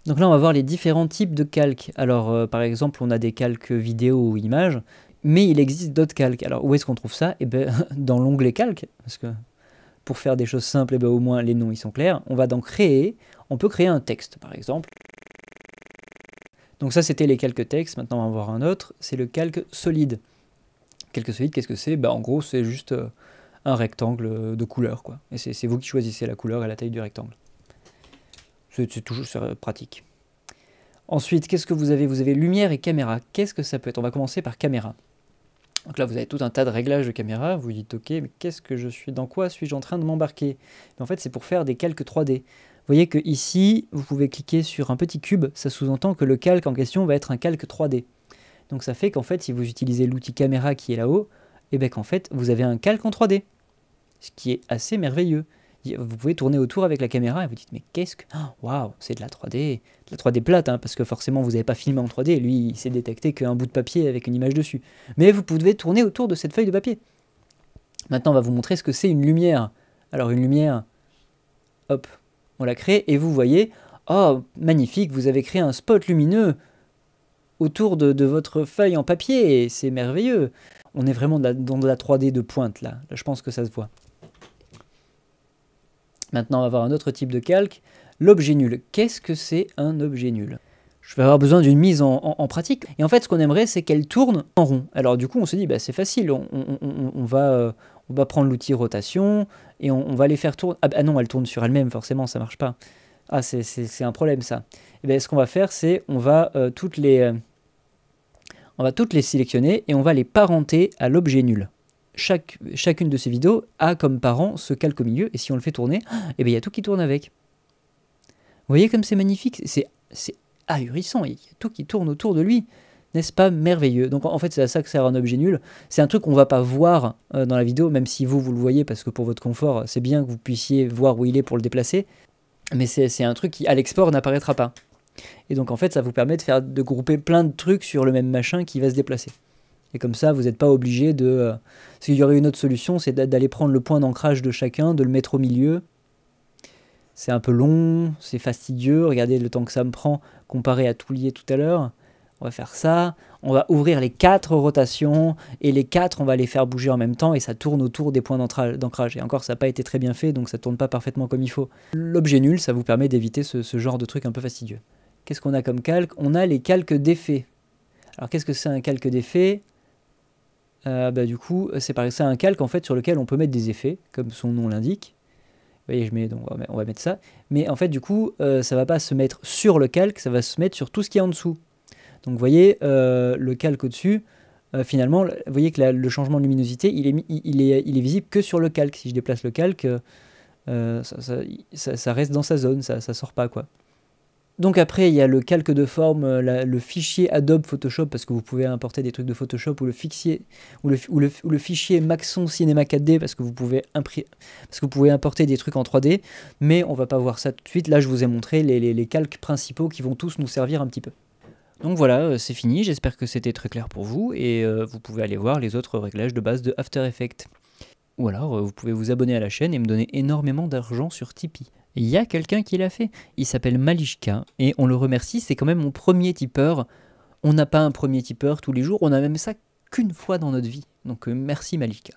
Donc là, on va voir les différents types de calques. Alors, par exemple, on a des calques vidéo ou images, mais il existe d'autres calques. Alors, où est-ce qu'on trouve ça? Eh bien, dans l'onglet calque, parce que pour faire des choses simples, eh bien, au moins les noms ils sont clairs. On va dans créer, on peut créer un texte, par exemple. Donc ça, c'était les calques texte. Maintenant, on va en voir un autre, c'est le calque solide. Calque solide, qu'est-ce que c'est? En gros, c'est juste un rectangle de couleur, quoi. Et c'est vous qui choisissez la couleur et la taille du rectangle. C'est toujours pratique. Ensuite, qu'est-ce que vous avez? Vous avez lumière et caméra. Qu'est-ce que ça peut être? On va commencer par caméra. Donc là, vous avez tout un tas de réglages de caméra. Vous dites, ok, mais dans quoi suis-je en train de m'embarquer? En fait, c'est pour faire des calques 3D. Vous voyez que ici, vous pouvez cliquer sur un petit cube. Ça sous-entend que le calque en question va être un calque 3D. Donc ça fait qu'en fait, si vous utilisez l'outil caméra qui est là-haut, et bien qu'en fait, vous avez un calque en 3D. Ce qui est assez merveilleux. Vous pouvez tourner autour avec la caméra et vous dites, mais qu'est-ce que... Waouh, c'est de la 3D. De la 3D plate, hein, parce que forcément, vous n'avez pas filmé en 3D. Lui, il s'est détecté qu'un bout de papier avec une image dessus. Mais vous pouvez tourner autour de cette feuille de papier. Maintenant, on va vous montrer ce que c'est une lumière. Alors, une lumière, hop, on la crée et vous voyez, oh, magnifique, vous avez créé un spot lumineux autour de votre feuille en papier. Et c'est merveilleux. On est vraiment dans de la 3D de pointe, là. Là, je pense que ça se voit. Maintenant, on va voir un autre type de calque, l'objet nul. Qu'est-ce que c'est un objet nul? Je vais avoir besoin d'une mise en pratique. Et en fait, ce qu'on aimerait, c'est qu'elle tourne en rond. Alors du coup, on se dit, c'est facile, on va prendre l'outil rotation et on va les faire tourner. Ah non, elle tourne sur elle-même, forcément, ça marche pas. Ah, c'est un problème, ça. Et bien, ce qu'on va faire, c'est on va toutes les sélectionner et on va les parenter à l'objet nul. Chacune de ces vidéos a comme parent ce calque au milieu, et si on le fait tourner, eh bien, il y a tout qui tourne avec. Vous voyez comme c'est magnifique? C'est ahurissant, il y a tout qui tourne autour de lui. N'est-ce pas merveilleux? Donc en fait, c'est à ça que sert un objet nul. C'est un truc qu'on ne va pas voir dans la vidéo, même si vous le voyez, parce que pour votre confort, c'est bien que vous puissiez voir où il est pour le déplacer. Mais c'est un truc qui, à l'export, n'apparaîtra pas. Et donc en fait, ça vous permet de grouper plein de trucs sur le même machin qui va se déplacer. Et comme ça, vous n'êtes pas obligé de... Parce qu'il y aurait une autre solution, c'est d'aller prendre le point d'ancrage de chacun, de le mettre au milieu. C'est un peu long, c'est fastidieux. Regardez le temps que ça me prend comparé à tout lier tout à l'heure. On va faire ça. On va ouvrir les 4 rotations. Et les 4, on va les faire bouger en même temps. Et ça tourne autour des points d'ancrage. Et encore, ça n'a pas été très bien fait, donc ça ne tourne pas parfaitement comme il faut. L'objet nul, ça vous permet d'éviter ce genre de truc un peu fastidieux. Qu'est-ce qu'on a comme calque? On a les calques d'effet. Alors qu'est-ce que c'est un calque d'effet? Du coup, c'est un calque en fait sur lequel on peut mettre des effets, comme son nom l'indique. Vous voyez, donc on va mettre ça. Mais en fait, du coup, ça va pas se mettre sur le calque, ça va se mettre sur tout ce qui est en dessous. Donc vous voyez, le calque au-dessus, finalement, vous voyez que le changement de luminosité, il est visible que sur le calque. Si je déplace le calque, ça reste dans sa zone, ça sort pas, quoi. Donc après, il y a le calque de forme, le fichier Adobe Photoshop, parce que vous pouvez importer des trucs de Photoshop, ou le fichier Maxon Cinema 4D, parce que vous pouvez importer des trucs en 3D, mais on va pas voir ça tout de suite. Là, je vous ai montré les calques principaux qui vont tous nous servir un petit peu. Donc voilà, c'est fini, j'espère que c'était très clair pour vous, et vous pouvez aller voir les autres réglages de base de After Effects. Ou alors, vous pouvez vous abonner à la chaîne et me donner énormément d'argent sur Tipeee. Il y a quelqu'un qui l'a fait, il s'appelle Malishka, et on le remercie, c'est quand même mon premier tipeur. On n'a pas un premier tipeur tous les jours, on a même ça qu'une fois dans notre vie. Donc merci Malishka.